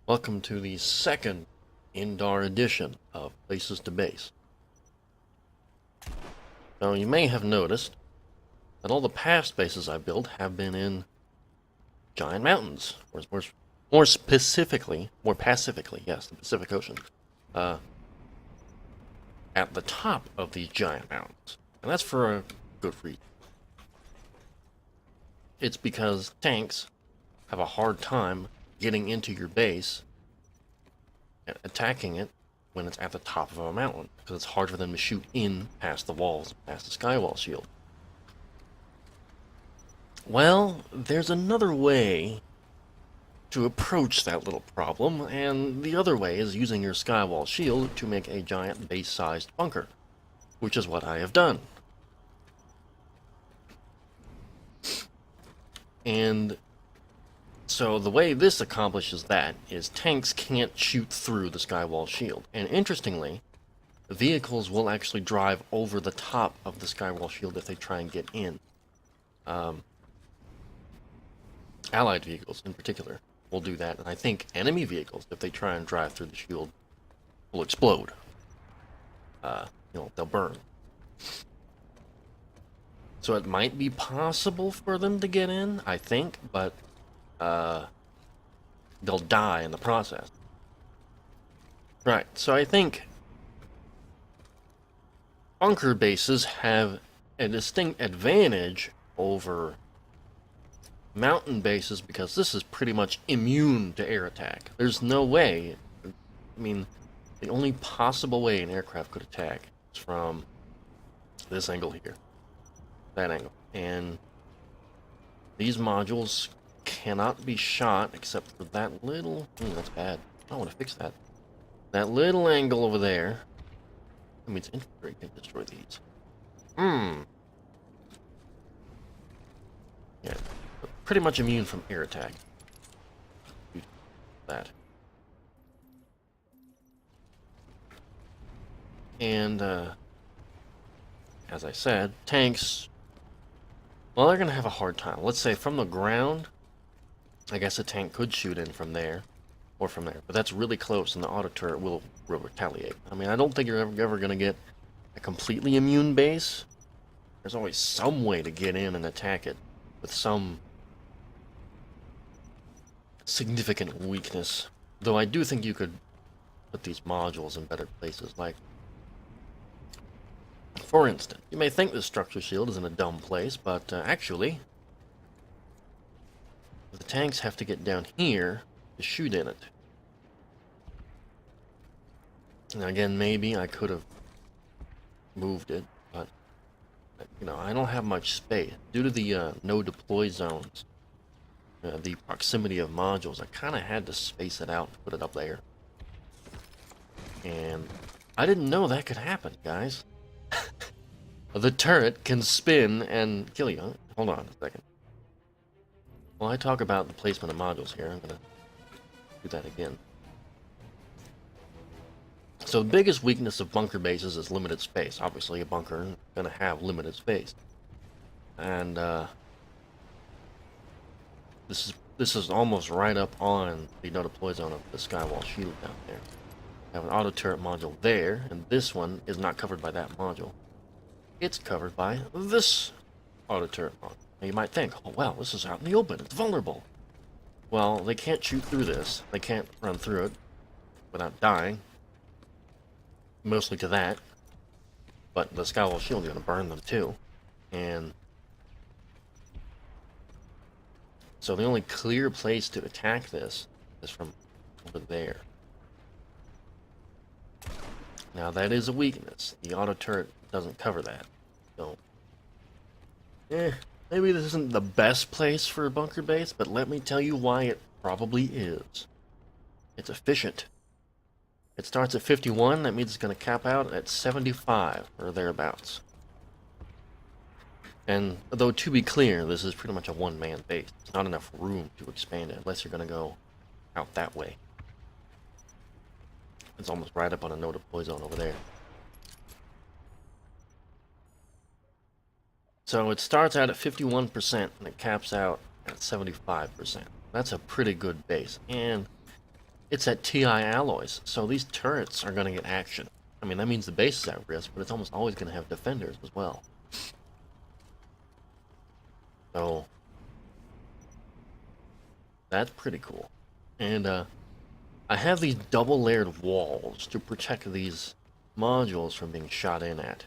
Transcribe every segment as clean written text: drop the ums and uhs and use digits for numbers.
Welcome to the second indoor edition of Places to Base. Now, you may have noticed that all the past bases I built have been in giant mountains, or more specifically, more pacifically, yes, the Pacific Ocean, uh, at the top of these giant mountains. And that's for a good reason. It's because tanks have a hard time getting into your base and attacking it when it's at the top of a mountain, because it's hard for them to shoot in past the walls, past the Skywall Shield. Well, there's another way to approach that little problem, and the other way is using your Skywall Shield to make a giant base-sized bunker, which is what I have done. And so the way this accomplishes that is tanks can't shoot through the Skywall Shield. And interestingly, vehicles will actually drive over the top of the Skywall Shield if they try and get in. Allied vehicles, in particular, will do that. And I think enemy vehicles, if they try and drive through the shield, will explode. They'll burn. So it might be possible for them to get in, I think, but they'll die in the process. Right, so I think bunker bases have a distinct advantage over mountain bases because this is pretty much immune to air attack. There's no way, I mean, the only possible way an aircraft could attack is from this angle here, that angle, and these modules cannot be shot except for that little, that's bad, I want to fix that. That little angle over there. That means infantry can destroy these. Yeah, pretty much immune from air attack. That. And, as I said, tanks, well, they're going to have a hard time. Let's say from the ground, I guess a tank could shoot in from there, or from there, but that's really close, and the auto turret will retaliate. I mean, I don't think you're ever going to get a completely immune base. There's always some way to get in and attack it with some significant weakness. Though I do think you could put these modules in better places, like, for instance, you may think this structure shield is in a dumb place, but actually, the tanks have to get down here to shoot in it. Now again, maybe I could have moved it, but I don't have much space. Due to the no deploy zones, the proximity of modules, I kind of had to space it out to put it up there. And I didn't know that could happen, guys. The turret can spin and kill you. Hold on a second. While I talk about the placement of modules here, I'm going to do that again. So the biggest weakness of bunker bases is limited space. Obviously, a bunker is going to have limited space. And this is almost right up on the no deploy zone of the Skywall Shield down there. I have an auto turret module there, and this one is not covered by that module. It's covered by this auto turret module. Now you might think, oh well, this is out in the open, it's vulnerable. Well, they can't shoot through this. They can't run through it without dying. Mostly to that. But the Skywall Shield is going to burn them too. And so the only clear place to attack this is from over there. Now that is a weakness. The auto turret doesn't cover that. So, maybe this isn't the best place for a bunker base, but let me tell you why it probably is. It's efficient. It starts at 51, that means it's going to cap out at 75, or thereabouts. And, though to be clear, this is pretty much a one-man base. There's not enough room to expand it, unless you're going to go out that way. It's almost right up on a no-deploy zone over there. So it starts out at 51%, and it caps out at 75%. That's a pretty good base, and it's at TI alloys, so these turrets are going to get action. I mean, that means the base is at risk, but it's almost always going to have defenders as well. So, that's pretty cool. And I have these double-layered walls to protect these modules from being shot in at.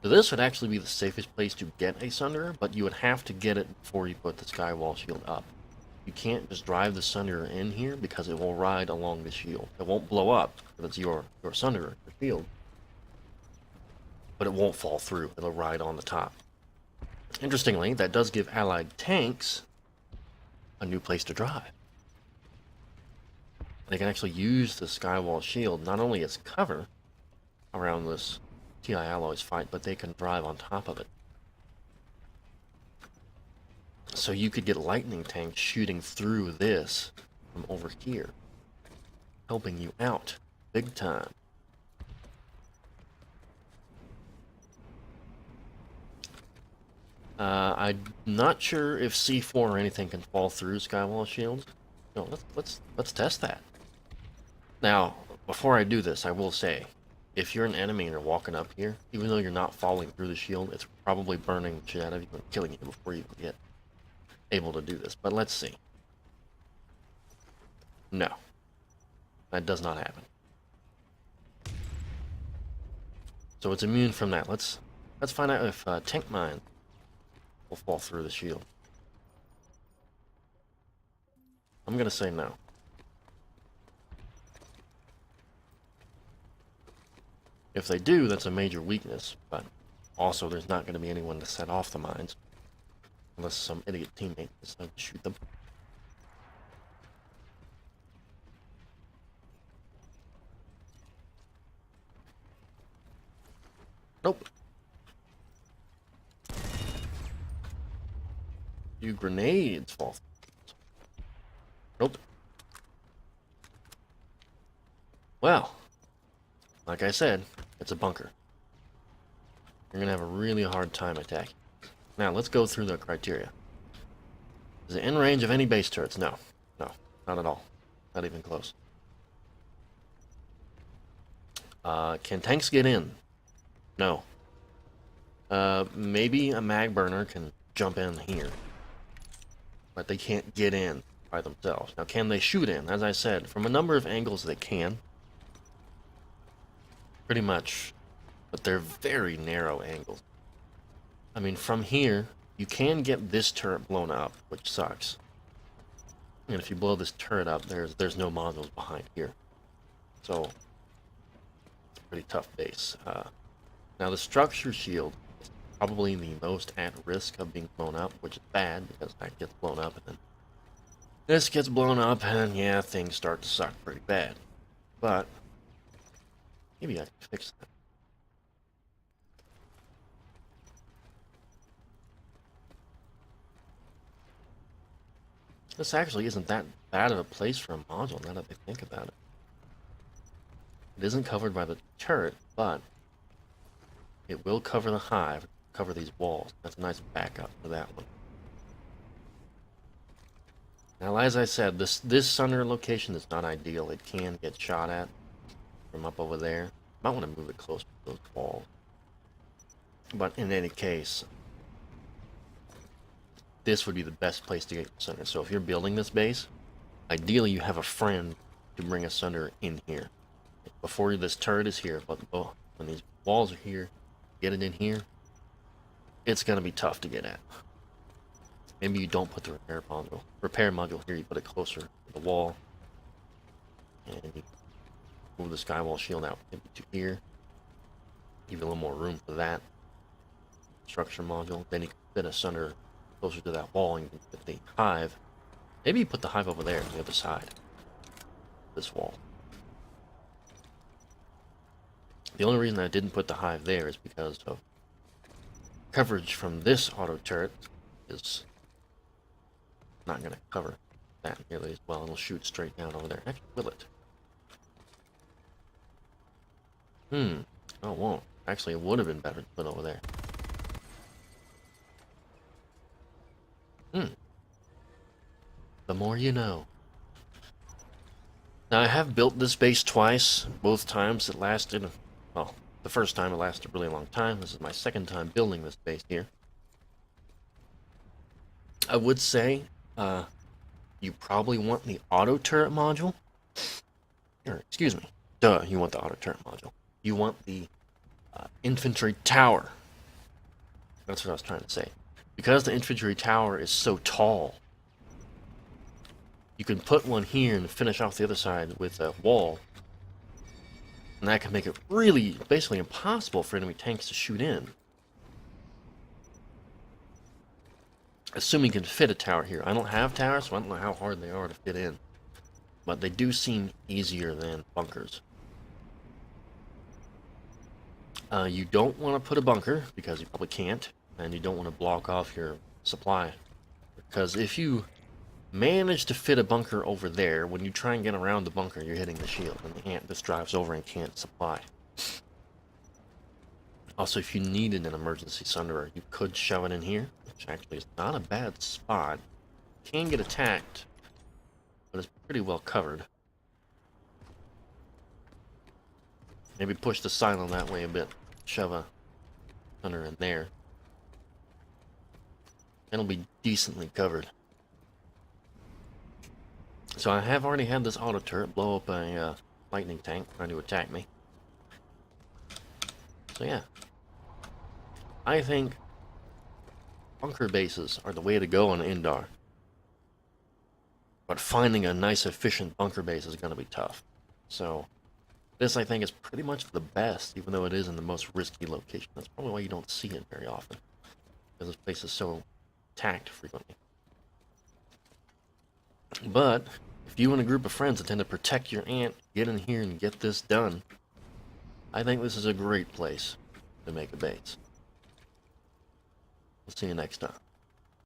So this would actually be the safest place to get a Sunderer, but you would have to get it before you put the Skywall Shield up. You can't just drive the Sunderer in here because it will ride along the shield. It won't blow up because it's your Sunderer, your shield. But it won't fall through. It'll ride on the top. Interestingly, that does give allied tanks a new place to drive. They can actually use the Skywall Shield not only as cover around this TI Alloys fight, but they can drive on top of it. So you could get lightning tanks shooting through this from over here, helping you out big time. I'm not sure if C4 or anything can fall through Skywall Shields. No, let's test that. Now, before I do this, I will say, if you're an enemy and you're walking up here, even though you're not falling through the shield, it's probably burning the shit out of you and killing you before you can get able to do this. But let's see. No. That does not happen. So it's immune from that. Let's find out if tank mine will fall through the shield. I'm gonna say no. If they do, that's a major weakness, but also there's not going to be anyone to set off the mines. Unless some idiot teammate decides to shoot them. Nope. You grenades fall through. Nope. Well, like I said, it's a bunker. You're gonna have a really hard time attacking. Now, let's go through the criteria. Is it in range of any base turrets? No. No, not at all. Not even close. Can tanks get in? No. Maybe a mag burner can jump in here. But they can't get in by themselves. Now, can they shoot in? As I said, from a number of angles they can. Pretty much. But they're very narrow angles. I mean, from here, you can get this turret blown up, which sucks. And if you blow this turret up, there's no modules behind here. So, it's a pretty tough base. Now, the structure shield is probably the most at risk of being blown up, which is bad, because that gets blown up, and then this gets blown up, and yeah, things start to suck pretty bad. But, maybe I can fix that. This actually isn't that bad of a place for a module, now that I think about it. It isn't covered by the turret, but it will cover the hive, cover these walls. That's a nice backup for that one. Now, as I said, this Sunderer location is not ideal. It can get shot at from up over there. Might want to move it closer to those walls. But in any case, this would be the best place to get your Sunderer. So if you're building this base, ideally you have a friend to bring a Sunderer in here. Before this turret is here, but when these walls are here, get it in here, it's going to be tough to get at. Maybe you don't put the repair module here, you put it closer to the wall. And you move the Skywall Shield out maybe to here. Give you a little more room for that structure module. Then you can fit a Sunderer closer to that wall, and you can put the hive. Maybe you put the hive over there on the other side. This wall. The only reason I didn't put the hive there is because of coverage from this auto turret is not going to cover that nearly as well. It'll shoot straight down over there. Actually, will it? Oh, it won't. Actually, it would have been better to put over there. The more you know. Now, I have built this base twice. Both times it lasted, well, the first time it lasted a really long time. This is my second time building this base here. I would say you probably want the auto turret module. Or, excuse me. Duh, you want the auto turret module. You want the infantry tower. That's what I was trying to say. Because the infantry tower is so tall, you can put one here and finish off the other side with a wall. And that can make it really, basically impossible for enemy tanks to shoot in. Assuming you can fit a tower here. I don't have towers, so I don't know how hard they are to fit in. But they do seem easier than bunkers. You don't want to put a bunker, because you probably can't. And you don't want to block off your supply. Because if you manage to fit a bunker over there, when you try and get around the bunker, you're hitting the shield. And the ant just drives over and can't supply. Also, if you needed an emergency sunderer, you could shove it in here, which actually is not a bad spot. Can get attacked, but it's pretty well covered. Maybe push the silo that way a bit. Shove a sunderer in there. It'll be decently covered. So I have already had this auto turret blow up a lightning tank trying to attack me. So yeah. I think bunker bases are the way to go on Indar. But finding a nice efficient bunker base is going to be tough. So this I think is pretty much the best, even though it is in the most risky location. That's probably why you don't see it very often. Because this place is so attacked frequently. But if you and a group of friends intend to protect your ant, get in here and get this done, I think this is a great place to make a base. We'll see you next time.